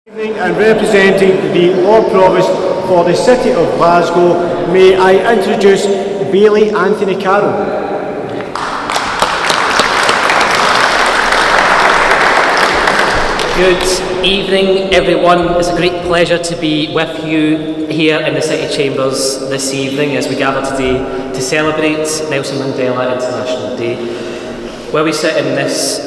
And representing the Lord Provost for the City of Glasgow, may I introduce Bailey Anthony Carroll. Good evening, everyone. It's a great pleasure to be with you here in the City Chambers this evening as we gather today to celebrate Nelson Mandela International Day. Where we sit in this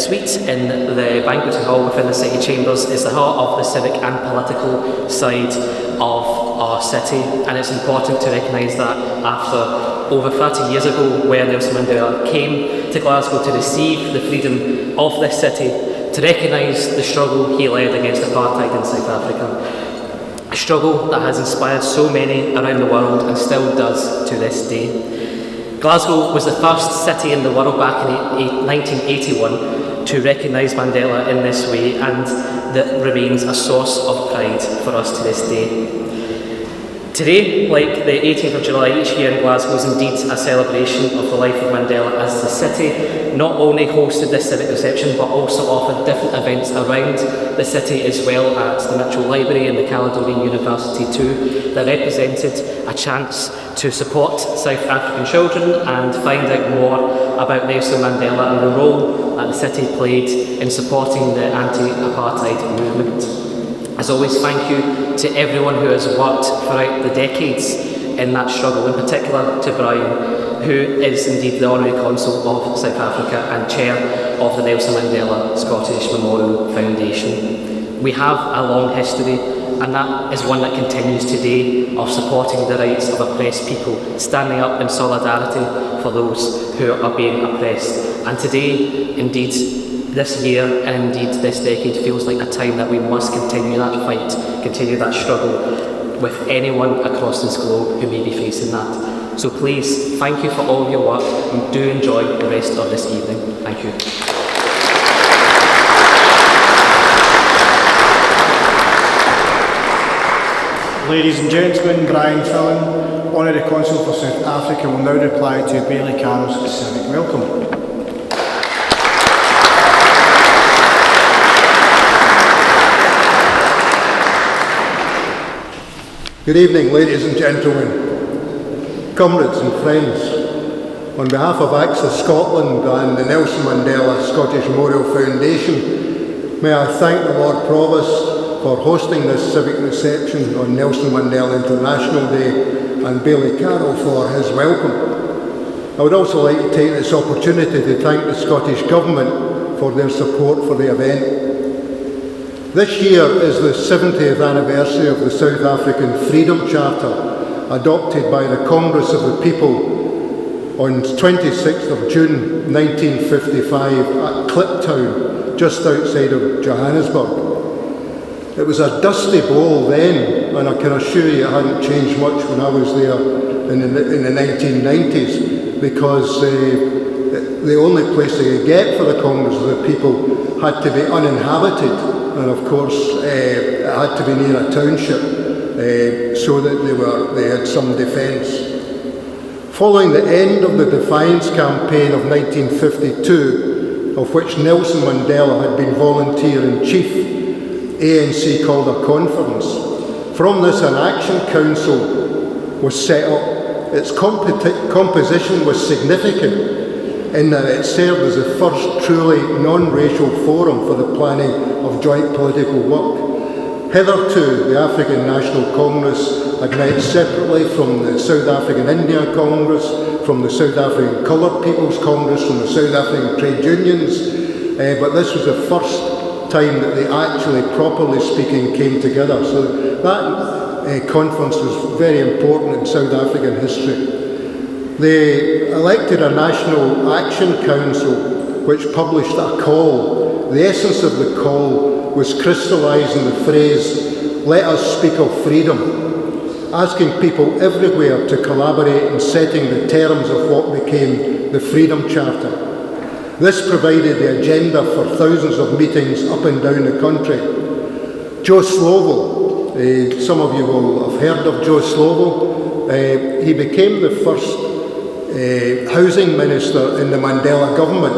suite in the Banqueting Hall within the City Chambers is the heart of the civic and political side of our city, and it's important to recognise that after over 30 years ago, where Nelson Mandela came to Glasgow to receive the freedom of this city, to recognise the struggle he led against apartheid in South Africa, a struggle that has inspired so many around the world and still does to this day. Glasgow was the first city in the world back in 1981 to recognise Mandela in this way, and that remains a source of pride for us to this day. Today, like the 18th of July each year in Glasgow, is indeed a celebration of the life of Mandela, as the city not only hosted this civic reception but also offered different events around the city as well, at the Mitchell Library and the Caledonian University too, that represented a chance to support South African children and find out more about Nelson Mandela and the role that the city played in supporting the anti-apartheid movement. As always, thank you to everyone who has worked throughout the decades in that struggle, in particular to Brian, who is indeed the Honorary Consul of South Africa and Chair of the Nelson Mandela Scottish Memorial Foundation. We have a long history, and that is one that continues today, of supporting the rights of oppressed people, standing up in solidarity for those who are being oppressed. And today, indeed, this year and indeed this decade feels like a time that we must continue that fight, continue that struggle with anyone across this globe who may be facing that. So please, thank you for all of your work, and do enjoy the rest of this evening. Thank you. Ladies and gentlemen, Brian Fillon, Honorary Consul for South Africa, will now reply to Bailey Carroll's civic welcome. Good evening, ladies and gentlemen, comrades and friends. On behalf of Access Scotland and the Nelson Mandela Scottish Memorial Foundation, may I thank the Lord Provost for hosting this civic reception on Nelson Mandela International Day, and Bailey Carroll for his welcome. I would also like to take this opportunity to thank the Scottish Government for their support for the event. This year is the 70th anniversary of the South African Freedom Charter, adopted by the Congress of the People on 26th of June 1955 at Kliptown, just outside of Johannesburg. It was a dusty bowl then, and I can assure you it hadn't changed much when I was there in the 1990s, because the only place they could get for the Congress of the People had to be uninhabited. And of course, it had to be near a township so that they had some defence. Following the end of the Defiance campaign of 1952, of which Nelson Mandela had been volunteer-in-chief, ANC called a conference. From this, an action council was set up. Its composition was significant in that it served as the first truly non-racial forum for the planning of joint political work. Hitherto, the African National Congress had met separately from the South African Indian Congress, from the South African Coloured People's Congress, from the South African Trade Unions, but this was the first time that they actually, properly speaking, came together. So that conference was very important in South African history. They elected a National Action Council which published a call. The essence of the call was crystallising the phrase, "Let us speak of freedom," asking people everywhere to collaborate in setting the terms of what became the Freedom Charter. This provided the agenda for thousands of meetings up and down the country. Joe Slovo, some of you will have heard of Joe Slovo. He became the first housing minister in the Mandela government.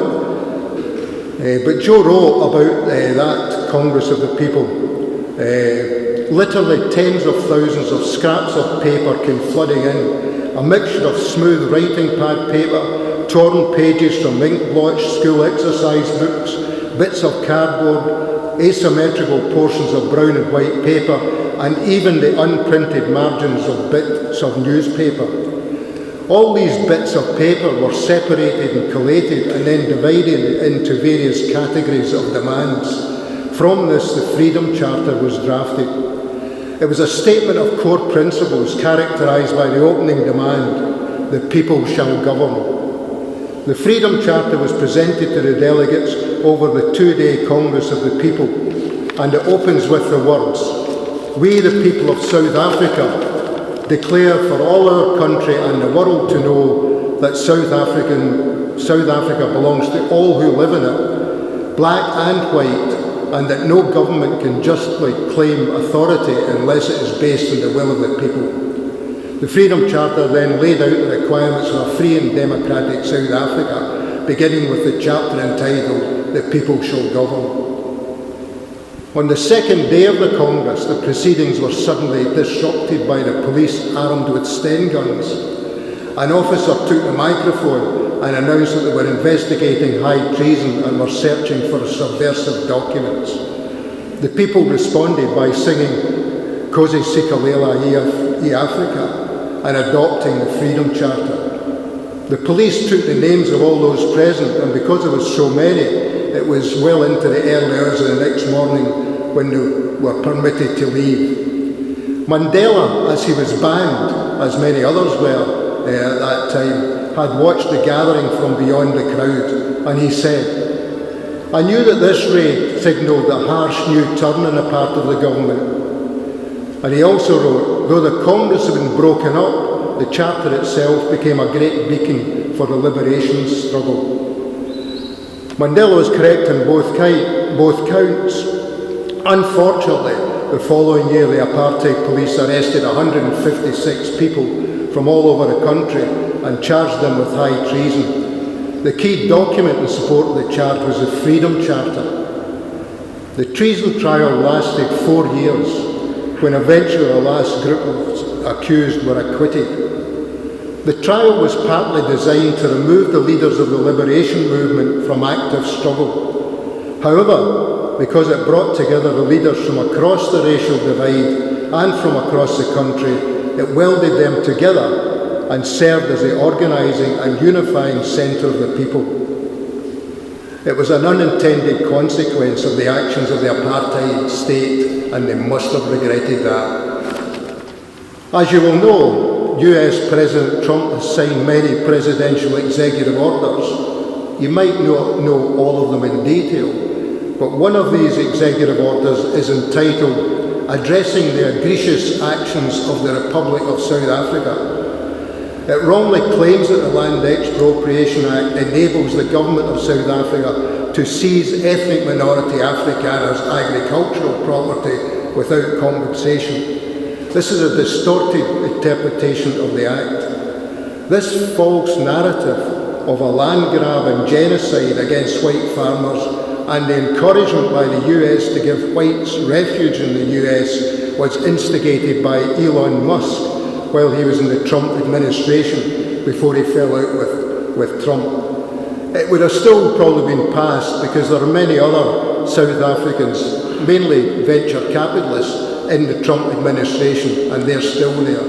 But Joe wrote about that Congress of the People. Literally tens of thousands of scraps of paper came flooding in, a mixture of smooth writing pad paper, torn pages from ink blots, school exercise books, bits of cardboard, asymmetrical portions of brown and white paper, and even the unprinted margins of bits of newspaper. All these bits of paper were separated and collated and then divided into various categories of demands. From this, the Freedom Charter was drafted. It was a statement of core principles characterised by the opening demand, the people shall govern. The Freedom Charter was presented to the delegates over the two-day Congress of the People, and it opens with the words, "We, the people of South Africa, declare for all our country and the world to know that South Africa belongs to all who live in it, black and white, and that no government can justly claim authority unless it is based on the will of the people." The Freedom Charter then laid out the requirements for a free and democratic South Africa, beginning with the chapter entitled, "The People Shall Govern." On the second day of the Congress, the proceedings were suddenly disrupted by the police armed with Sten guns. An officer took the microphone and announced that they were investigating high treason and were searching for subversive documents. The people responded by singing Kosi Sikalela I Africa and adopting the Freedom Charter. The police took the names of all those present, and because there was so many, it was well into the early hours of the next morning when they were permitted to leave. Mandela, as he was banned, as many others were at that time, had watched the gathering from beyond the crowd, and he said, "I knew that this raid signalled a harsh new turn on the part of the government." And he also wrote, "Though the Congress had been broken up, the Charter itself became a great beacon for the liberation struggle." Mandela was correct on both counts. Unfortunately, the following year the apartheid police arrested 156 people from all over the country and charged them with high treason. The key document in support of the charge was the Freedom Charter. The treason trial lasted 4 years, when eventually the last group of accused were acquitted. The trial was partly designed to remove the leaders of the liberation movement from active struggle. However, because it brought together the leaders from across the racial divide and from across the country, it welded them together and served as the organising and unifying centre of the people. It was an unintended consequence of the actions of the apartheid state, and they must have regretted that. As you will know, US President Trump has signed many presidential executive orders. You might not know all of them in detail, but one of these executive orders is entitled "Addressing the Egregious Actions of the Republic of South Africa." It wrongly claims that the Land Expropriation Act enables the government of South Africa to seize ethnic minority Afrikaners' agricultural property without compensation. This is a distorted interpretation of the Act. This false narrative of a land grab and genocide against white farmers and the encouragement by the US to give whites refuge in the US was instigated by Elon Musk while he was in the Trump administration before he fell out with Trump. It would have still probably been passed because there are many other South Africans, mainly venture capitalists, in the Trump administration, and they're still there.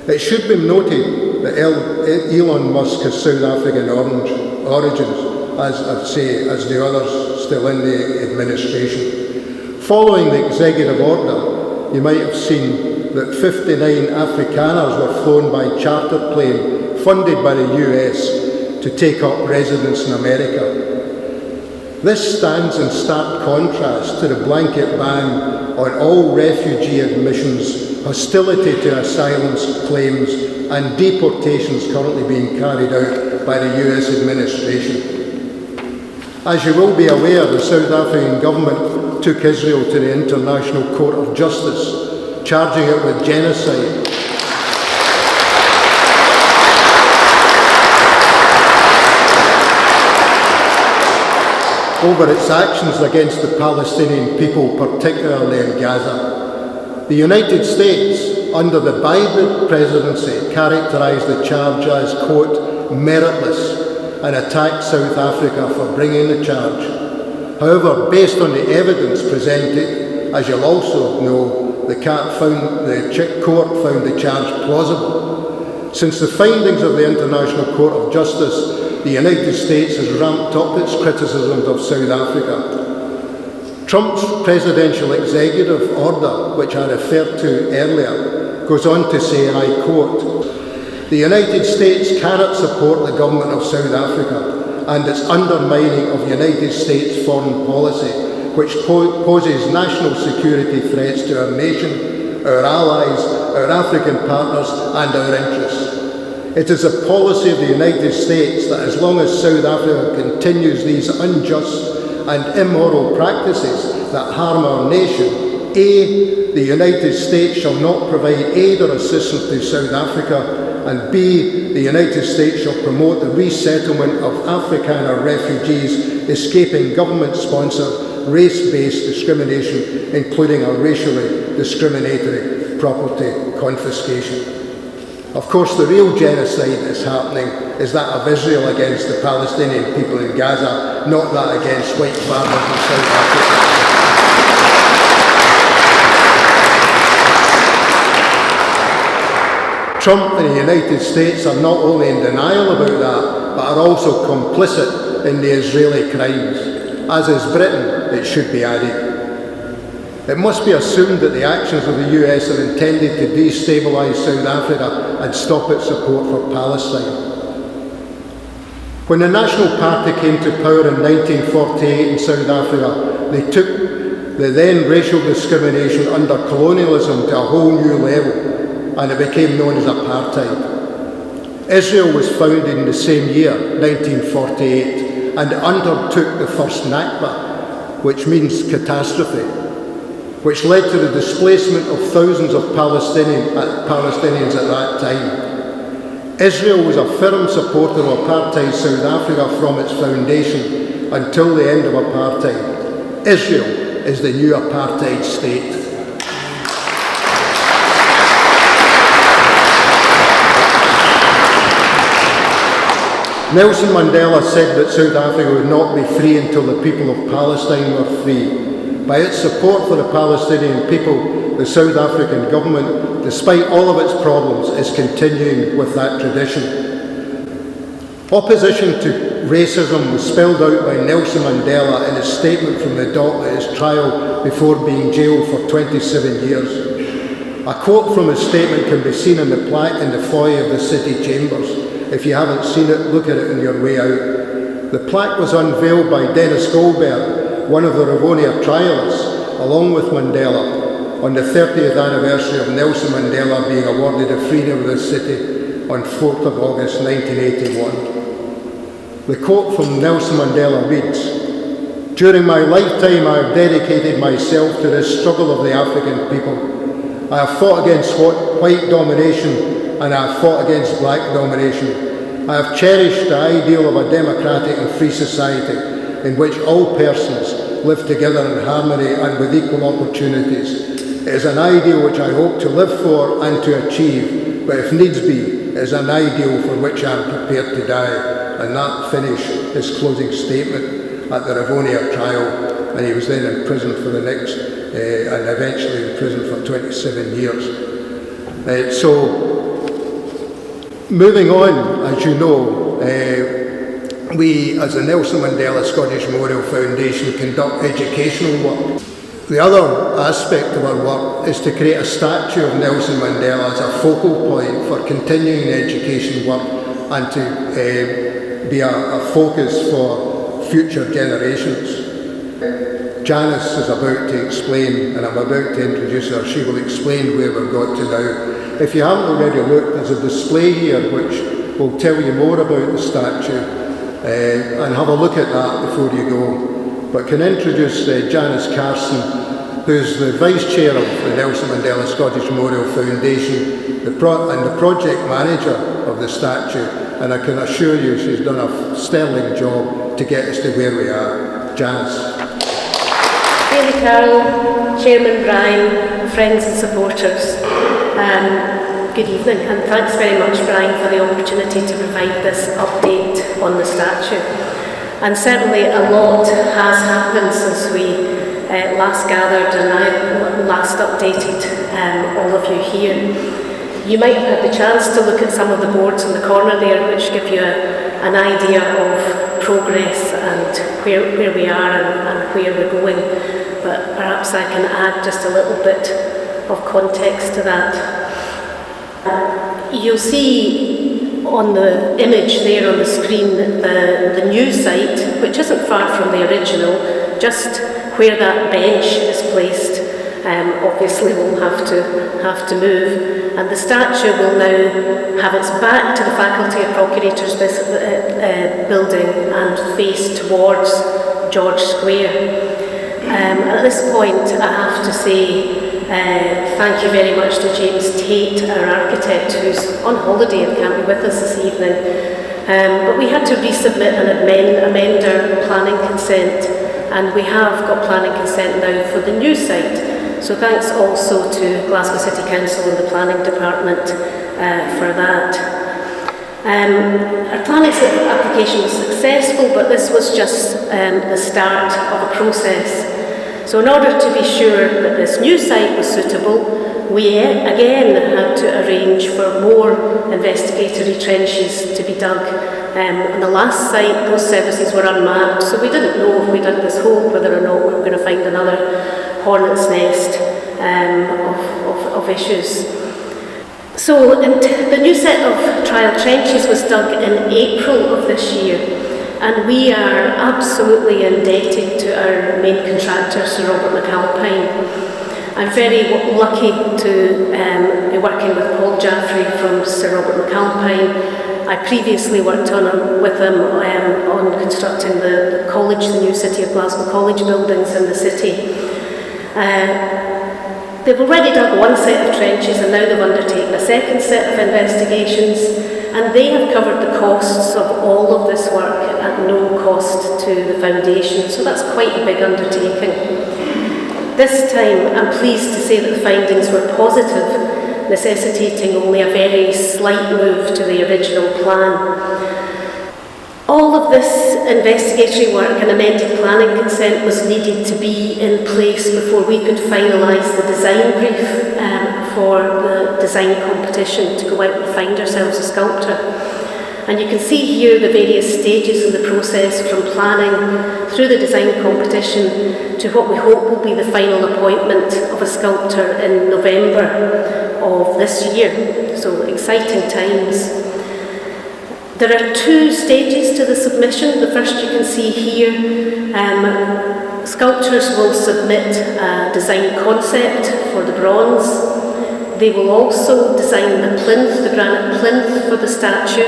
It should be noted that Elon Musk has South African origins, as the others still in the administration. Following the executive order, you might have seen that 59 Afrikaners were flown by charter plane funded by the US to take up residence in America. This stands in stark contrast to the blanket ban on all refugee admissions, hostility to asylum claims, and deportations currently being carried out by the US administration. As you will be aware, the South African government took Israel to the International Court of Justice, charging it with genocide. over its actions against the Palestinian people, particularly in Gaza. The United States, under the Biden presidency, characterised the charge as, quote, meritless, and attacked South Africa for bringing the charge. However, based on the evidence presented, as you'll also know, the court found the charge plausible. Since the findings of the International Court of Justice, the United States has ramped up its criticisms of South Africa. Trump's presidential executive order, which I referred to earlier, goes on to say, and I quote, "The United States cannot support the government of South Africa and its undermining of United States foreign policy, which poses national security threats to our nation, our allies, our African partners and our interests. It is a policy of the United States that as long as South Africa continues these unjust and immoral practices that harm our nation, A, the United States shall not provide aid or assistance to South Africa, and B, the United States shall promote the resettlement of Afrikaner refugees escaping government-sponsored race-based discrimination, including a racially discriminatory property confiscation." Of course, the real genocide that's happening is that of Israel against the Palestinian people in Gaza, not that against white farmers in South Africa. Trump and the United States are not only in denial about that, but are also complicit in the Israeli crimes. As is Britain, it should be added. It must be assumed that the actions of the US are intended to destabilise South Africa and stop its support for Palestine. When the National Party came to power in 1948 in South Africa, they took the then racial discrimination under colonialism to a whole new level, and it became known as apartheid. Israel was founded in the same year, 1948, and undertook the first Nakba, which means catastrophe, which led to the displacement of thousands of Palestinians at that time. Israel was a firm supporter of apartheid South Africa from its foundation until the end of apartheid. Israel is the new apartheid state. Nelson Mandela said that South Africa would not be free until the people of Palestine were free. By its support for the Palestinian people, the South African government, despite all of its problems, is continuing with that tradition. Opposition to racism was spelled out by Nelson Mandela in his statement from the dock at his trial before being jailed for 27 years. A quote from his statement can be seen in the plaque in the foyer of the City Chambers. If you haven't seen it, look at it on your way out. The plaque was unveiled by Dennis Goldberg, one of the Rivonia trialists, along with Mandela, on the 30th anniversary of Nelson Mandela being awarded the freedom of the city on 4th of August 1981. The quote from Nelson Mandela reads, "During my lifetime I have dedicated myself to this struggle of the African people. I have fought against white domination and I have fought against black domination. I have cherished the ideal of a democratic and free society in which all persons live together in harmony and with equal opportunities. It is an ideal which I hope to live for and to achieve, but if needs be, it is an ideal for which I am prepared to die." And that finished his closing statement at the Rivonia trial, and he was then in prison for the next, and eventually in prison for 27 years. Moving on, as you know, we, as the Nelson Mandela Scottish Memorial Foundation, conduct educational work. The other aspect of our work is to create a statue of Nelson Mandela as a focal point for continuing education work and to be a focus for future generations. Janice is about to explain, and I'm about to introduce her. She will explain where we've got to now. If you haven't already looked, there's a display here which will tell you more about the statue, and have a look at that before you go. But can introduce Janice Carson, who's the Vice Chair of the Nelson Mandela Scottish Memorial Foundation and the project manager of the statue, and I can assure you she's done a sterling job to get us to where we are. Jazz. Bailey Carroll, Chairman Brian, friends and supporters, good evening, and thanks very much, Brian, for the opportunity to provide this update on the statue. And certainly a lot has happened since we last gathered and I last updated all of you here. You might have had the chance to look at some of the boards in the corner there, which give you an idea of progress and where we are and where we're going. But perhaps I can add just a little bit of context to that. You'll see on the image there on the screen the new site, which isn't far from the original, just where that bench is placed. Obviously we'll have to move, and the statue will now have its back to the Faculty of Procurators building and face towards George Square. At this point I have to say thank you very much to James Tate, our architect, who's on holiday and can't be with us this evening. But we had to resubmit and amend our planning consent, and we have got planning consent now for the new site. So thanks also to Glasgow City Council and the planning department for that. Our planning application was successful, but this was just the start of a process. So in order to be sure that this new site was suitable, we again had to arrange for more investigatory trenches to be dug. On the last site, those services were unmapped, so we didn't know if we dug this hole whether or not we were going to find another hornet's nest of issues. So the new set of trial trenches was dug in April of this year, and we are absolutely indebted to our main contractor, Sir Robert McAlpine. I'm very lucky to be working with Paul Jaffrey from Sir Robert McAlpine. I previously worked with him on constructing the college, the new City of Glasgow College buildings in the city. They've already dug one set of trenches and now they've undertaken a second set of investigations, and they have covered the costs of all of this work at no cost to the foundation, so that's quite a big undertaking. This time I'm pleased to say that the findings were positive, necessitating only a very slight move to the original plan. All of this investigatory work and amended planning consent was needed to be in place before we could finalise the design brief for the design competition to go out and find ourselves a sculptor. And you can see here the various stages in the process, from planning through the design competition to what we hope will be the final appointment of a sculptor in November of this year. So exciting times. There are two stages to the submission. The first you can see here. Sculptors will submit a design concept for the bronze. They will also design the plinth, the granite plinth for the statue.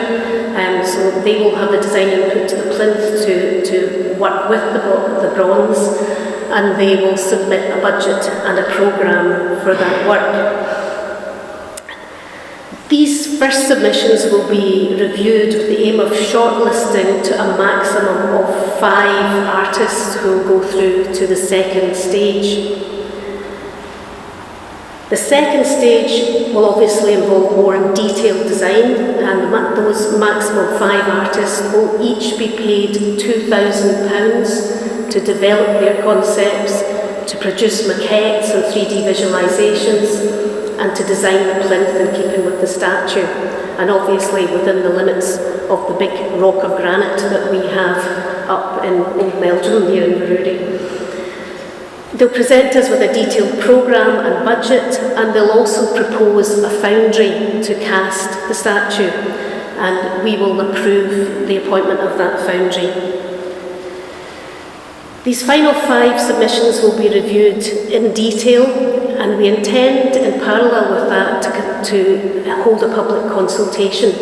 So they will have the design input to the plinth to work with the bronze, and they will submit a budget and a programme for that work. These first submissions will be reviewed with the aim of shortlisting to a maximum of 5 artists who will go through to the second stage. The second stage will obviously involve more detailed design, and those maximum 5 artists will each be paid £2,000 to develop their concepts, to produce maquettes and 3D visualisations, and to design the plinth in keeping with the statue, and obviously within the limits of the big rock of granite that we have up in Old Meldrum here in Inverurie. They'll present us with a detailed programme and budget, and they'll also propose a foundry to cast the statue, and we will approve the appointment of that foundry. These final 5 submissions will be reviewed in detail, and we intend in parallel with that to hold a public consultation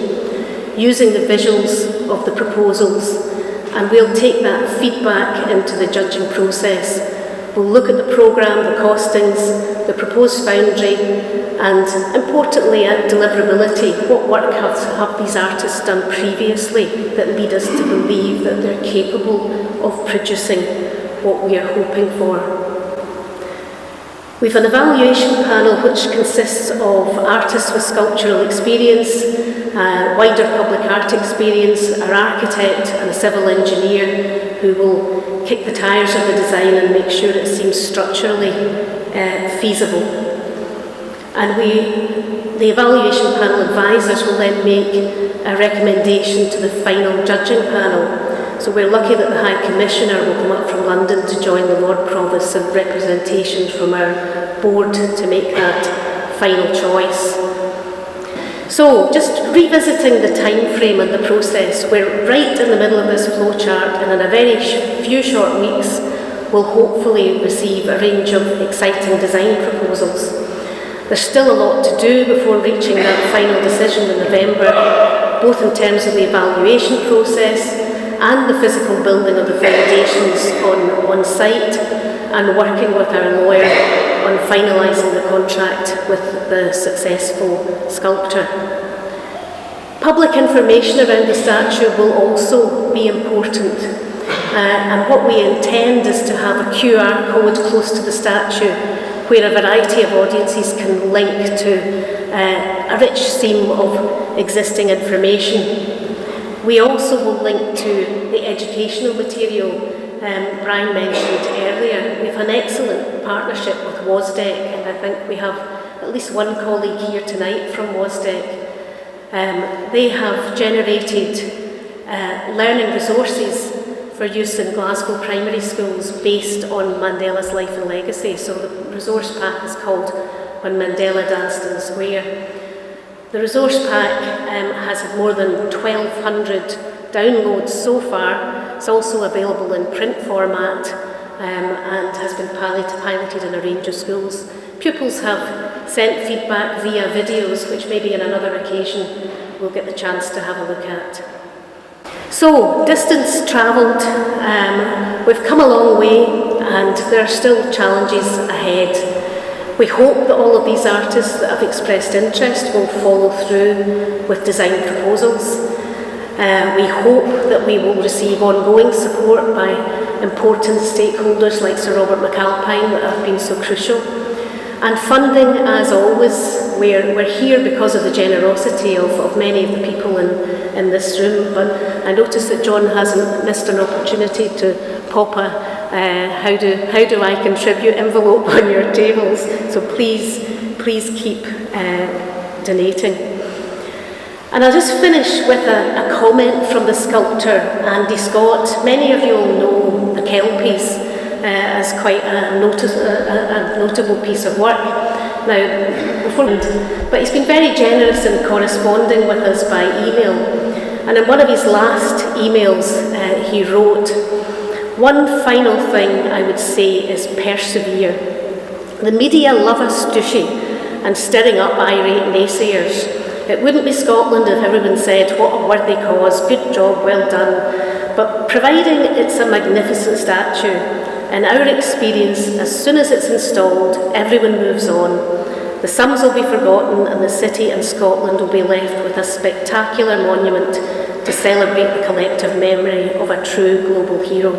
using the visuals of the proposals, and we'll take that feedback into the judging process. We'll look at the programme, the costings, the proposed foundry, and importantly at deliverability. What work have these artists done previously that lead us to believe that they're capable of producing what we are hoping for? We've an evaluation panel which consists of artists with sculptural experience, wider public art experience, our architect and a civil engineer who will kick the tyres of the design and make sure it seems structurally feasible. And the evaluation panel advisors will then make a recommendation to the final judging panel. So we're lucky that the High Commissioner will come up from London to join the Lord Provost and representation from our board to make that final choice. So just revisiting the time frame and the process, we're right in the middle of this flowchart, and in a very few short weeks we'll hopefully receive a range of exciting design proposals. There's still a lot to do before reaching that final decision in November, both in terms of the evaluation process and the physical building of the foundations on site, and working with our lawyer on finalising the contract with the successful sculptor. Public information around the statue will also be important, and what we intend is to have a QR code close to the statue where a variety of audiences can link to a rich seam of existing information. We also will link to the educational material Brian mentioned earlier. We have an excellent partnership with WASDEC, and I think we have at least one colleague here tonight from WASDEC. They have generated learning resources for use in Glasgow primary schools based on Mandela's life and legacy. So the resource pack is called When Mandela Danced in the Square. The resource pack has had more than 1,200 downloads so far. It's also available in print format and has been piloted in a range of schools. Pupils have sent feedback via videos, which maybe on another occasion we'll get the chance to have a look at. So, distance travelled, we've come a long way and there are still challenges ahead. We hope that all of these artists that have expressed interest will follow through with design proposals. We hope that we will receive ongoing support by important stakeholders like Sir Robert McAlpine that have been so crucial. And funding, as always, we're here because of the generosity of many of the people in this room, but I notice that John hasn't missed an opportunity to pop a how do I contribute envelope on your tables, so please keep donating. And I'll just finish with a comment from the sculptor Andy Scott. Many of you will know the Kelpies as quite a notable piece of work. But he's been very generous in corresponding with us by email. And in one of his last emails he wrote, "One final thing I would say is persevere. The media love us douchey and stirring up irate naysayers. It wouldn't be Scotland if everyone said, what a worthy cause, good job, well done. But providing it's a magnificent statue, in our experience, as soon as it's installed, everyone moves on. The sums will be forgotten and the city and Scotland will be left with a spectacular monument to celebrate the collective memory of a true global hero.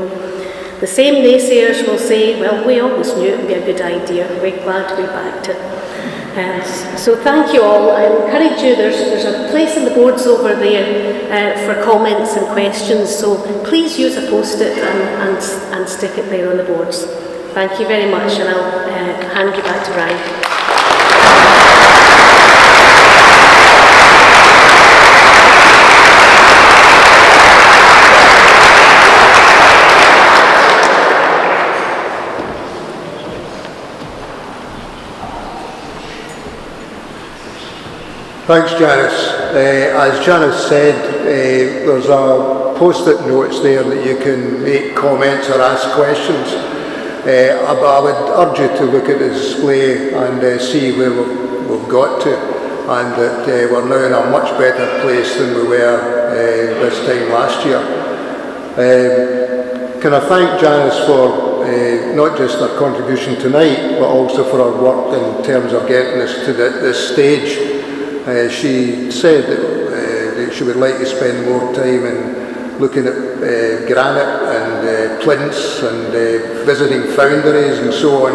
The same naysayers will say, well, we always knew it would be a good idea. We're glad we backed it." So thank you all. I encourage you, there's a place in the boards over there for comments and questions, so please use a post-it and stick it there on the boards. Thank you very much, and I'll hand you back to Ryan. Thanks, Janice. As Janice said, there's a post-it notes there that you can make comments or ask questions. I would urge you to look at the display and see where we've got to, and that we're now in a much better place than we were this time last year. Can I thank Janice for not just her contribution tonight, but also for her work in terms of getting us to this stage. She said that she would like to spend more time in looking at granite and plinths and visiting foundries and so on.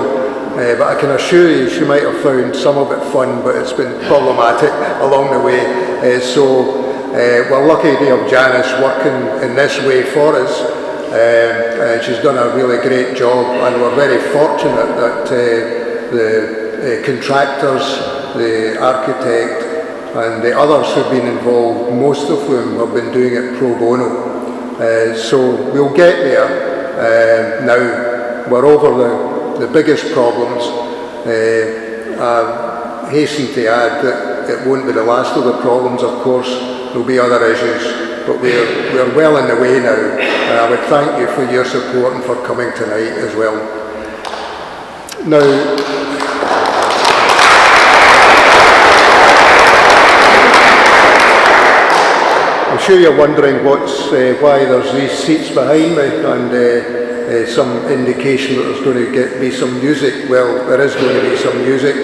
But I can assure you she might have found some of it fun, but it's been problematic along the way. So we're lucky to have Janice working in this way for us. She's done a really great job, and we're very fortunate that the contractors, the architect and the others who've been involved, most of them have been doing it pro bono. So we'll get there. Now we're over the biggest problems. I hasten to add that it won't be the last of the problems, of course. There'll be other issues, but we're well in the way now, and I would thank you for your support and for coming tonight as well. Now, I'm sure you're wondering why there's these seats behind me, and some indication that there's going to be some music. Well, there is going to be some music,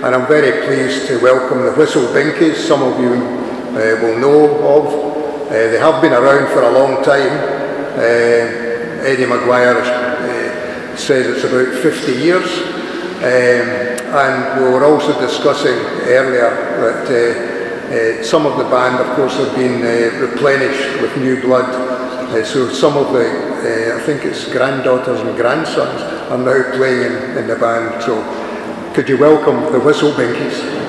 and I'm very pleased to welcome the Whistle Binkies. Some of you will know of. They have been around for a long time. Eddie Maguire says it's about 50 years. And we were also discussing earlier that some of the band, of course, have been replenished with new blood. So some of the, I think it's granddaughters and grandsons, are now playing in the band. So could you welcome the Whistle Binkies?